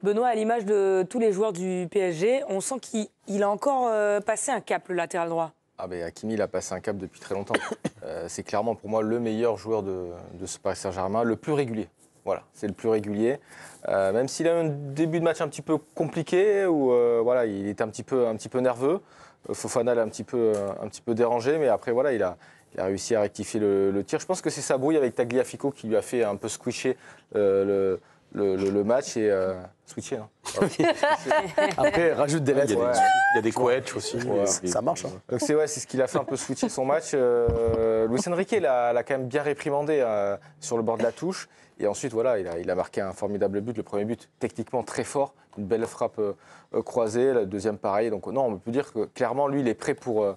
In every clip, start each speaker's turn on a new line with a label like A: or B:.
A: Benoît, à l'image de tous les joueurs du PSG, on sent qu'il a encore passé un cap, le latéral droit.
B: Ah ben Hakimi, il a passé un cap depuis très longtemps. C'est clairement pour moi le meilleur joueur de ce Paris Saint-Germain, le plus régulier. Voilà, c'est le plus régulier. Même s'il a eu un début de match un petit peu compliqué, où voilà, il était un petit peu nerveux. Fofana l'a un petit peu dérangé, mais après voilà, il a réussi à rectifier le tir. Je pense que c'est sa brouille avec Tagliafico qui lui a fait un peu squisher le match et switcher. Hein.
C: Après, rajoute des lettres.
D: Il y a des couettes aussi.
B: Ouais.
C: Ça marche. Hein.
B: Donc c'est ce qu'il a fait un peu switcher son match. Luis Enrique l'a quand même bien réprimandé sur le bord de la touche. Et ensuite, voilà, il a marqué un formidable but. Le premier but, techniquement très fort, une belle frappe croisée. Le deuxième, pareil. Donc non, on peut dire que clairement, lui, il est prêt pour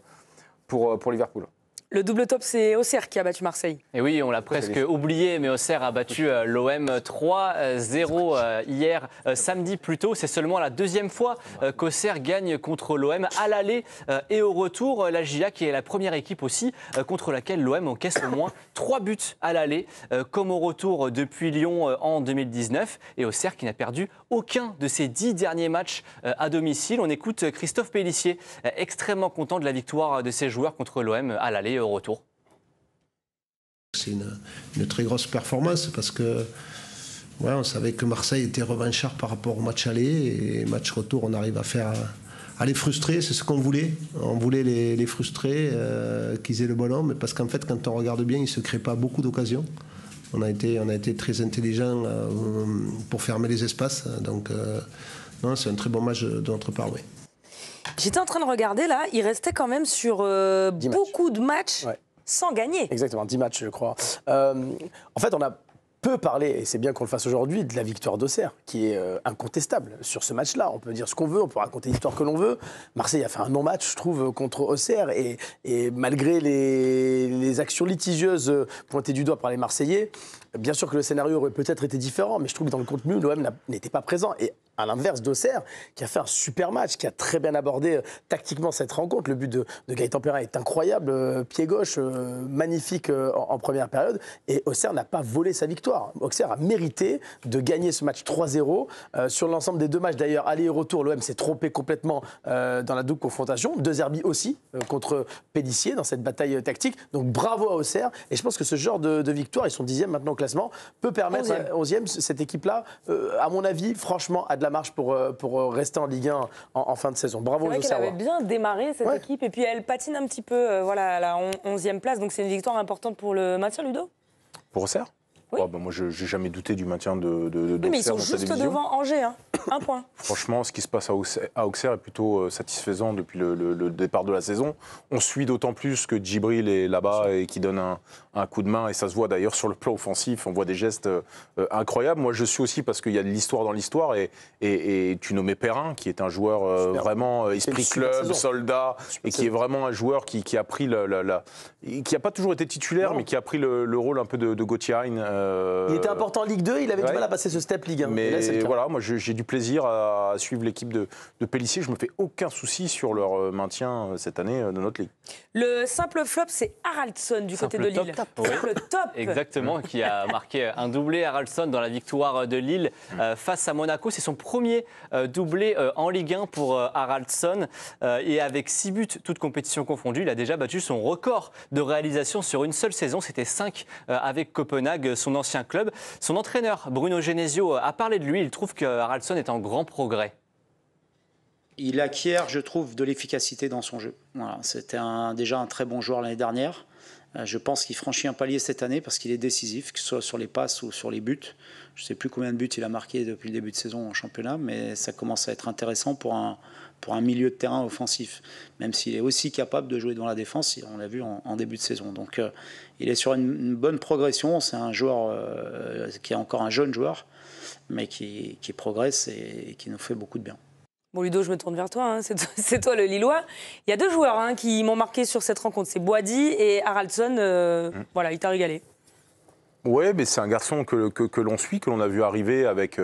B: Liverpool.
A: Le double top, c'est Auxerre qui a battu Marseille.
E: Et oui, on l'a presque oublié, mais Auxerre a battu l'OM 3-0 hier, samedi plus tôt. C'est seulement la deuxième fois qu'Auxerre gagne contre l'OM à l'aller et au retour. La GIA qui est la première équipe aussi contre laquelle l'OM encaisse au moins 3 buts à l'aller, comme au retour depuis Lyon en 2019. Et Auxerre qui n'a perdu aucun de ses 10 derniers matchs à domicile. On écoute Christophe Pélissier, extrêmement content de la victoire de ses joueurs contre l'OM à l'aller. Au retour.
F: C'est une très grosse performance parce que on savait que Marseille était revanchard par rapport au match aller et match retour on arrive à les frustrer, c'est ce qu'on voulait. On voulait les frustrer, qu'ils aient le ballon, mais parce qu'en fait quand on regarde bien, il ne se crée pas beaucoup d'occasions. On a été très intelligents pour fermer les espaces, donc non, c'est un très bon match de notre part, oui.
A: J'étais en train de regarder, là, il restait quand même sur beaucoup de matchs sans gagner.
C: Exactement, 10 matchs, je crois. En fait, on a peu parlé, et c'est bien qu'on le fasse aujourd'hui, de la victoire d'Auxerre, qui est incontestable sur ce match-là. On peut dire ce qu'on veut, on peut raconter l'histoire que l'on veut. Marseille a fait un non-match, je trouve, contre Auxerre, et malgré les actions litigieuses pointées du doigt par les Marseillais, bien sûr que le scénario aurait peut-être été différent, mais je trouve que dans le contenu, l'OM n'était pas présent. Et à l'inverse d'Auxerre, qui a fait un super match, qui a très bien abordé tactiquement cette rencontre. Le but de Gaëtan Perrin est incroyable, pied gauche, magnifique en première période. Et Auxerre n'a pas volé sa victoire. Auxerre a mérité de gagner ce match 3-0. Sur l'ensemble des deux matchs, d'ailleurs, aller et retour, l'OM s'est trompé complètement dans la double confrontation. De Zerbi aussi, contre Pélissier, dans cette bataille tactique. Donc bravo à Auxerre. Et je pense que ce genre de victoire, ils sont 10e maintenant au classement, peut permettre 11e, cette équipe-là, à mon avis, franchement, a de la marche pour rester en Ligue 1 en fin de saison. Bravo aux Auxerrois.
A: Elle avait bien démarré cette équipe et puis elle patine un petit peu à la 11e place. Donc c'est une victoire importante pour le maintien, Ludo.
D: Pour Auxerre ?
A: Oui.
D: Moi, je n'ai jamais douté du maintien d'Auxerre.
A: Oui, mais ils sont juste devant Angers, hein. Un point.
D: Franchement, ce qui se passe à Auxerre est plutôt satisfaisant depuis le départ de la saison. On suit d'autant plus que Djibril est là-bas et qui donne un coup de main. Et ça se voit d'ailleurs sur le plan offensif. On voit des gestes incroyables. Moi, je suis aussi parce qu'il y a de l'histoire dans l'histoire. Et tu nommais Perrin, qui est un joueur vraiment esprit club, soldat, et qui est vraiment un joueur qui a pris qui n'a pas toujours été titulaire, mais qui a pris le rôle un peu de Gauthier Hein.
C: Il était important en Ligue 2, il avait du mal à passer ce step Ligue 1.
D: Mais là, voilà, moi j'ai du plaisir à suivre l'équipe de Pélissier. Je me fais aucun souci sur leur maintien cette année de notre Ligue.
A: Le simple flop, c'est Haraldsson du côté de Lille.
E: Simple top. Exactement, qui a marqué un doublé, Haraldsson, dans la victoire de Lille face à Monaco. C'est son premier doublé en Ligue 1 pour Haraldsson. Et avec 6 buts, toutes compétitions confondues, il a déjà battu son record de réalisation sur une seule saison. C'était 5 avec Copenhague, son ancien club. Son entraîneur, Bruno Genesio, a parlé de lui. Il trouve que Haraldsson est en grand progrès.
G: Il acquiert, je trouve, de l'efficacité dans son jeu. Voilà, c'était déjà un très bon joueur l'année dernière. Je pense qu'il franchit un palier cette année parce qu'il est décisif, que ce soit sur les passes ou sur les buts. Je ne sais plus combien de buts il a marqué depuis le début de saison en championnat, mais ça commence à être intéressant pour un milieu de terrain offensif, même s'il est aussi capable de jouer dans la défense, on l'a vu en début de saison. Donc il est sur une bonne progression, c'est un joueur qui est encore un jeune joueur, mais qui progresse et qui nous fait beaucoup de bien.
A: Bon, Ludo, je me tourne vers toi, hein. C'est toi le Lillois. Il y a 2 joueurs qui m'ont marqué sur cette rencontre, c'est Boadi et Haraldsson. Voilà, il t'a régalé.
D: Oui, mais c'est un garçon que l'on suit, que l'on a vu arriver avec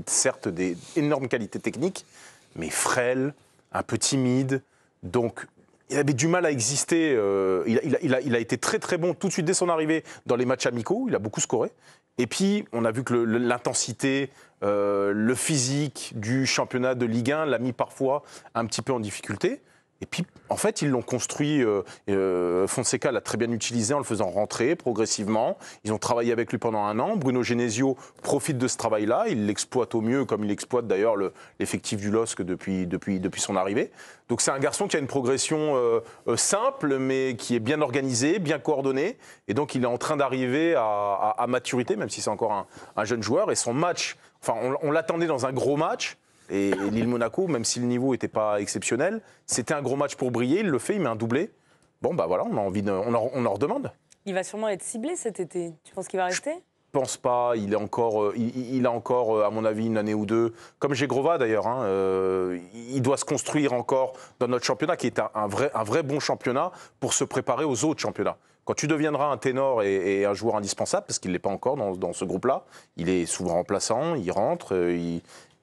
D: certes des énormes qualités techniques, mais frêle, un peu timide. Donc, il avait du mal à exister. Il a été très très bon tout de suite dès son arrivée dans les matchs amicaux. Il a beaucoup scoré. Et puis, on a vu que l'intensité, le physique du championnat de Ligue 1 l'a mis parfois un petit peu en difficulté. Et puis, en fait, ils l'ont construit. Fonseca l'a très bien utilisé en le faisant rentrer progressivement. Ils ont travaillé avec lui pendant 1 an. Bruno Genesio profite de ce travail-là. Il l'exploite au mieux, comme il exploite d'ailleurs l'effectif du LOSC depuis son arrivée. Donc, c'est un garçon qui a une progression simple, mais qui est bien organisée, bien coordonnée. Et donc, il est en train d'arriver à maturité, même si c'est encore un jeune joueur. Et son match, enfin, on l'attendait dans un gros match. Et Lille-Monaco, même si le niveau n'était pas exceptionnel, c'était un gros match pour briller. Il le fait, il met un doublé. Bon, bah voilà, on en redemande.
A: Il va sûrement être ciblé cet été. Tu penses qu'il va rester ?
D: Je pense pas. Il a encore, à mon avis, 1 année ou 2. Comme Gégrova d'ailleurs. Il doit se construire encore dans notre championnat, qui est un vrai bon championnat pour se préparer aux autres championnats. Quand tu deviendras un ténor et un joueur indispensable, parce qu'il ne l'est pas encore dans ce groupe-là, il est souvent remplaçant, il rentre,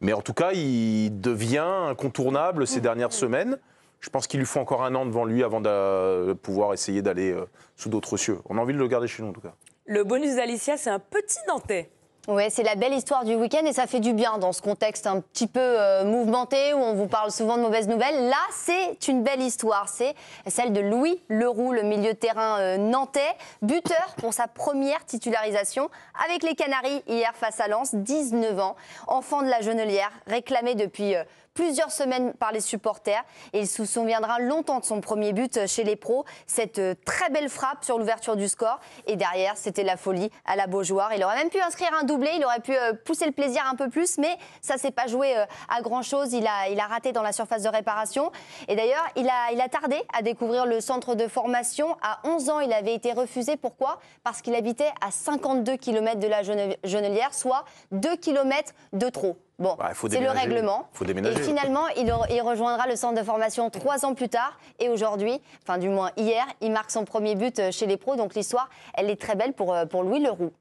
D: mais en tout cas, il devient incontournable ces dernières semaines. Je pense qu'il lui faut encore 1 an devant lui avant de pouvoir essayer d'aller sous d'autres cieux. On a envie de le garder chez nous, en tout cas.
A: Le bonus d'Alicia, c'est un petit Nantais.
H: Oui, c'est la belle histoire du week-end et ça fait du bien dans ce contexte un petit peu mouvementé où on vous parle souvent de mauvaises nouvelles. Là, c'est une belle histoire. C'est celle de Louis Leroux, le milieu de terrain nantais, buteur pour sa première titularisation avec les Canaries hier face à Lens, 19 ans, enfant de la Genelière, réclamé depuis plusieurs semaines par les supporters et il se souviendra longtemps de son premier but chez les pros, cette très belle frappe sur l'ouverture du score et derrière c'était la folie à la Beaujoire. Il aurait même pu inscrire un doublé, il aurait pu pousser le plaisir un peu plus mais ça s'est pas joué à grand chose, il a raté dans la surface de réparation et d'ailleurs il a tardé à découvrir le centre de formation. À 11 ans il avait été refusé, pourquoi ? Parce qu'il habitait à 52 km de la Genelière, soit 2 km de trop. Bon, c'est le règlement.
D: Faut déménager.
H: Et finalement, il rejoindra le centre de formation 3 ans plus tard. Et aujourd'hui, enfin du moins hier, il marque son premier but chez les pros. Donc l'histoire, elle est très belle pour Louis Leroux.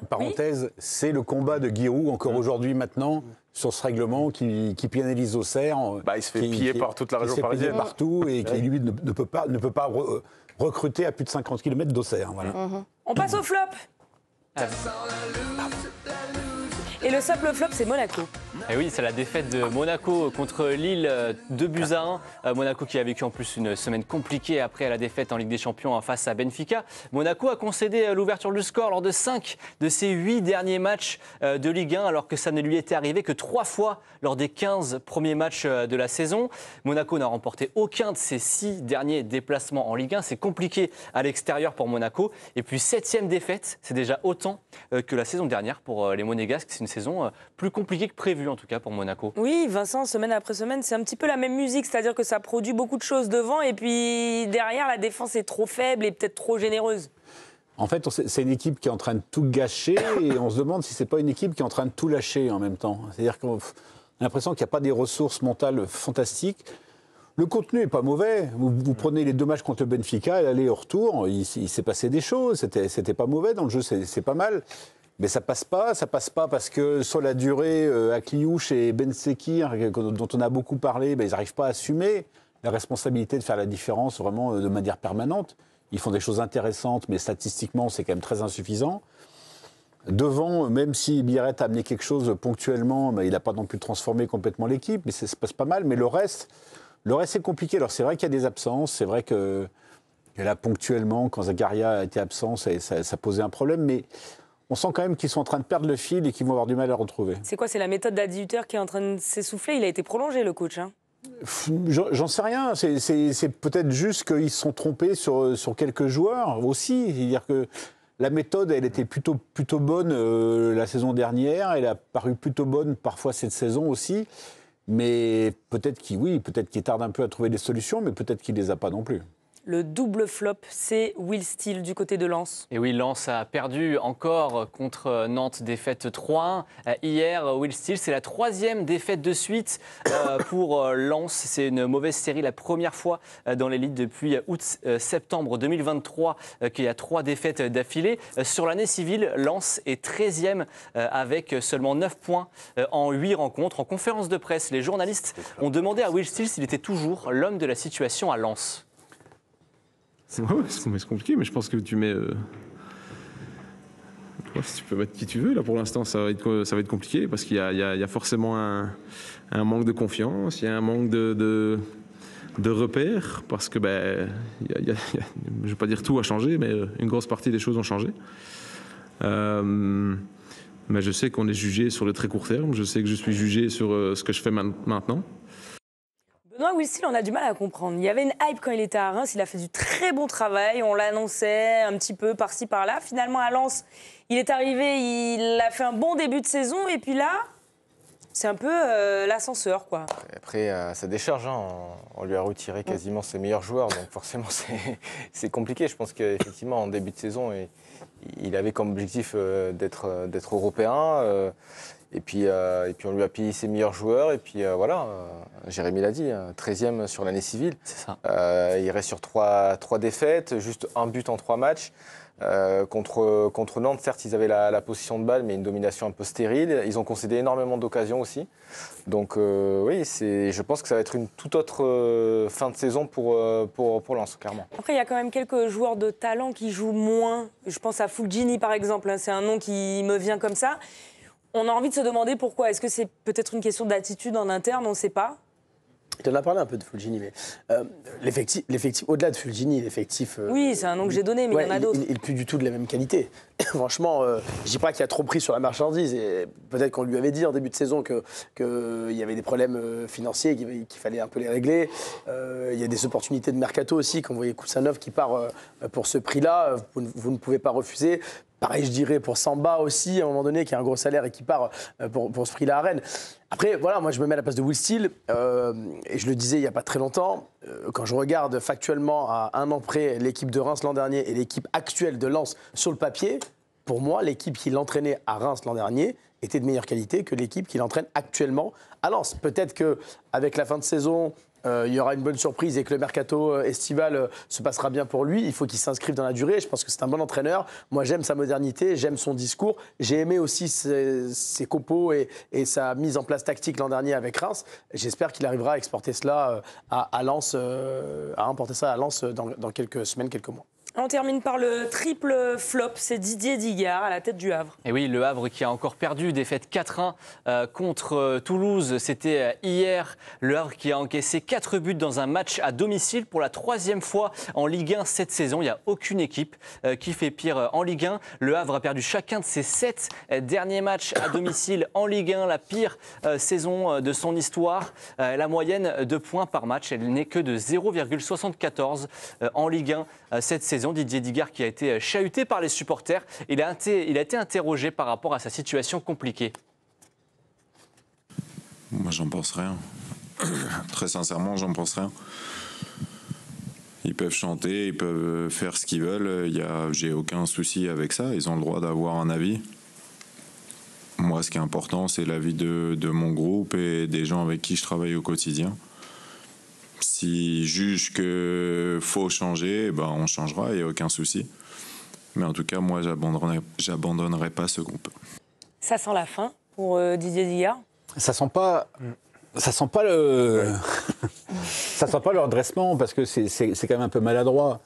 I: Parenthèse, c'est le combat de Giroud encore aujourd'hui maintenant sur ce règlement qui pénalise Auxerre.
D: Il se fait piller par toute la région parisienne.
I: Partout et qui lui ne peut pas recruter à plus de 50 km d'Auxerre. Voilà.
A: On passe au flop. Et le simple flop, c'est Monaco.
E: Et oui, c'est la défaite de Monaco contre Lille, 2-1. Monaco qui a vécu en plus une semaine compliquée après la défaite en Ligue des Champions face à Benfica. Monaco a concédé l'ouverture du score lors de 5 de ses 8 derniers matchs de Ligue 1, alors que ça ne lui était arrivé que 3 fois lors des 15 premiers matchs de la saison. Monaco n'a remporté aucun de ses 6 derniers déplacements en Ligue 1. C'est compliqué à l'extérieur pour Monaco. Et puis 7e défaite, c'est déjà autant que la saison dernière pour les Monégasques. C'est une saison plus compliquée que prévu en tout cas pour Monaco.
A: Oui, Vincent, semaine après semaine, c'est un petit peu la même musique, c'est-à-dire que ça produit beaucoup de choses devant et puis derrière, la défense est trop faible et peut-être trop généreuse.
I: En fait, c'est une équipe qui est en train de tout gâcher et on se demande si c'est pas une équipe qui est en train de tout lâcher en même temps. C'est-à-dire qu'on a l'impression qu'il n'y a pas des ressources mentales fantastiques. Le contenu n'est pas mauvais. Vous prenez les 2 matchs contre le Benfica, l'aller au retour, il s'est passé des choses, c'était pas mauvais dans le jeu, c'est pas mal. Mais ça passe pas parce que sur la durée, Akliouche et Ben Sekir, dont on a beaucoup parlé, ils n'arrivent pas à assumer la responsabilité de faire la différence vraiment de manière permanente. Ils font des choses intéressantes, mais statistiquement, c'est quand même très insuffisant. Devant, même si Biarrette a amené quelque chose ponctuellement, il n'a pas non plus transformé complètement l'équipe, mais ça se passe pas mal. Mais le reste c'est compliqué. Alors c'est vrai qu'il y a des absences, c'est vrai que là, ponctuellement, quand Zakaria a été absent, ça posait un problème, mais on sent quand même qu'ils sont en train de perdre le fil et qu'ils vont avoir du mal à retrouver.
A: C'est quoi ? C'est la méthode d'Adi Hutter qui est en train de s'essouffler ? Il a été prolongé, le coach.
I: J'en sais rien. C'est peut-être juste qu'ils se sont trompés sur quelques joueurs aussi. C'est-à-dire que la méthode, elle était plutôt bonne la saison dernière. Elle a paru plutôt bonne parfois cette saison aussi. Mais peut-être qu'il tarde un peu à trouver des solutions, mais peut-être qu'il ne les a pas non plus.
A: Le double flop, c'est Will Steele du côté de Lens.
E: Et oui, Lens a perdu encore contre Nantes, défaite 3-1. Hier, Will Steele, c'est la 3e défaite de suite pour Lens. C'est une mauvaise série, la première fois dans l'élite depuis août-septembre 2023 qu'il y a 3 défaites d'affilée. Sur l'année civile, Lens est 13e avec seulement 9 points en 8 rencontres. En conférence de presse, les journalistes ont demandé à Will Steele s'il était toujours l'homme de la situation à Lens.
J: Ouais, c'est compliqué, mais je pense que tu mets Ouais, si tu peux mettre qui tu veux, là pour l'instant ça va être compliqué parce qu'il y a forcément un manque de confiance, il y a un manque de repères parce que je ne vais pas dire tout a changé, mais une grosse partie des choses ont changé. Mais je sais qu'on est jugé sur le très court terme, je sais que je suis jugé sur ce que je fais maintenant.
A: Benoît Wilsteel, on a du mal à comprendre. Il y avait une hype quand il était à Reims, il a fait du très bon travail, on l'annonçait un petit peu par-ci par-là. Finalement, à Lens, il est arrivé, il a fait un bon début de saison, et puis là, c'est un peu l'ascenseur, quoi.
B: Après, à sa décharge, on lui a retiré quasiment ses meilleurs joueurs, donc forcément, c'est compliqué. Je pense qu'effectivement, en début de saison, il avait comme objectif d'être européen. Et puis on lui a payé ses meilleurs joueurs. Et puis voilà, Jérémy l'a dit, 13e sur l'année civile.
E: C'est ça.
B: Il reste sur 3 défaites, juste un but en 3 matchs. Contre Nantes, certes, ils avaient la possession de balle, mais une domination un peu stérile. Ils ont concédé énormément d'occasions aussi. Donc oui, je pense que ça va être une toute autre fin de saison pour Lens, clairement.
A: Après, il y a quand même quelques joueurs de talent qui jouent moins. Je pense à Fulgini, par exemple. Hein. C'est un nom qui me vient comme ça. On a envie de se demander pourquoi. Est-ce que c'est peut-être une question d'attitude en interne? On ne sait pas.
C: Tu en as parlé un peu de Fulgini, mais l'effectif, au-delà de Fulgini, l'effectif...
A: oui, c'est un nom que j'ai donné, mais il y en a d'autres.
C: Il n'est plus du tout de la même qualité. Franchement, je ne dis pas qu'il a trop pris sur la marchandise. Et peut-être qu'on lui avait dit en début de saison qu'il y avait des problèmes financiers, qu'il fallait un peu les régler. Il y a des opportunités de mercato aussi. Quand vous voyez Koussanov qui part pour ce prix-là, vous ne pouvez pas refuser. Pareil, je dirais pour Samba aussi, à un moment donné, qui a un gros salaire et qui part pour ce prix-là à Rennes. Après, voilà, moi, je me mets à la place de Wilsteel. Et je le disais il n'y a pas très longtemps, quand je regarde factuellement à un an près l'équipe de Reims l'an dernier et l'équipe actuelle de Lens sur le papier, pour moi, l'équipe qui l'entraînait à Reims l'an dernier était de meilleure qualité que l'équipe qui l'entraîne actuellement à Lens. Peut-être qu'avec la fin de saison, il y aura une bonne surprise et que le mercato estival se passera bien pour lui. Il faut qu'il s'inscrive dans la durée. Je pense que c'est un bon entraîneur. Moi, j'aime sa modernité, j'aime son discours. J'ai aimé aussi ses compos et sa mise en place tactique l'an dernier avec Reims. J'espère qu'il arrivera à exporter cela à Lens, à importer ça à Lens dans quelques semaines, quelques mois.
A: On termine par le triple flop, c'est Didier Digard à la tête du Havre.
E: Et oui, le Havre qui a encore perdu, défaite 4-1 contre Toulouse, c'était hier. Le Havre qui a encaissé 4 buts dans un match à domicile pour la 3e fois en Ligue 1 cette saison. Il n'y a aucune équipe qui fait pire en Ligue 1. Le Havre a perdu chacun de ses 7 derniers matchs à domicile en Ligue 1, la pire saison de son histoire. La moyenne de points par match, elle n'est que de 0,74 en Ligue 1 cette saison. Didier Digard qui a été chahuté par les supporters. Il a été interrogé par rapport à sa situation compliquée.
K: Moi, j'en pense rien. Très sincèrement, j'en pense rien. Ils peuvent chanter, ils peuvent faire ce qu'ils veulent. J'ai aucun souci avec ça. Ils ont le droit d'avoir un avis. Moi, ce qui est important, c'est l'avis de mon groupe et des gens avec qui je travaille au quotidien. S'ils jugent qu'il faut changer, ben on changera, il n'y a aucun souci. Mais en tout cas, moi, j'abandonnerai pas ce groupe.
A: Ça sent la fin pour Didier Digard.
I: Ça sent pas le redressement parce que c'est quand même un peu maladroit.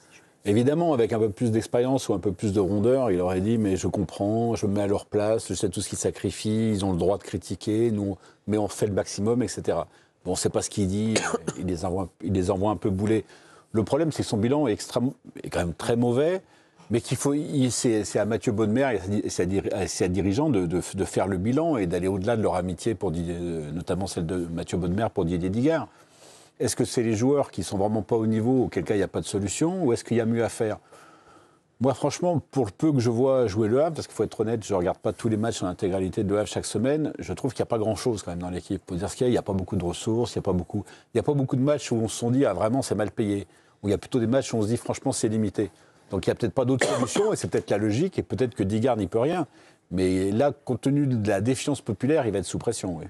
I: Évidemment, avec un peu plus d'expérience ou un peu plus de rondeur, il aurait dit mais je comprends, je me mets à leur place, je sais tout ce qu'ils sacrifient, ils ont le droit de critiquer, nous, mais on fait le maximum, etc. Bon, on ne sait pas ce qu'il dit, il les envoie un peu bouler. Le problème, c'est que son bilan est quand même très mauvais, mais c'est à Mathieu Bonnemer et ses dirigeants de faire le bilan et d'aller au-delà de leur amitié, notamment celle de Mathieu Bonnemer pour Didier Digard. Est-ce que c'est les joueurs qui ne sont vraiment pas au niveau, auquel cas il n'y a pas de solution, ou est-ce qu'il y a mieux à faire ? Moi, franchement, pour le peu que je vois jouer le Havre, parce qu'il faut être honnête, je ne regarde pas tous les matchs en intégralité de Le Havre chaque semaine, je trouve qu'il n'y a pas grand-chose quand même dans l'équipe. Pour dire ce qu'il y a, il n'y a pas beaucoup de ressources, il n'y a pas beaucoup de matchs où on se dit « ah vraiment, c'est mal payé ». Où il y a plutôt des matchs où on se dit « franchement, c'est limité ». Donc il n'y a peut-être pas d'autre solution, et c'est peut-être la logique, et peut-être que Digard n'y peut rien. Mais là, compte tenu de la défiance populaire, il va être sous pression, oui.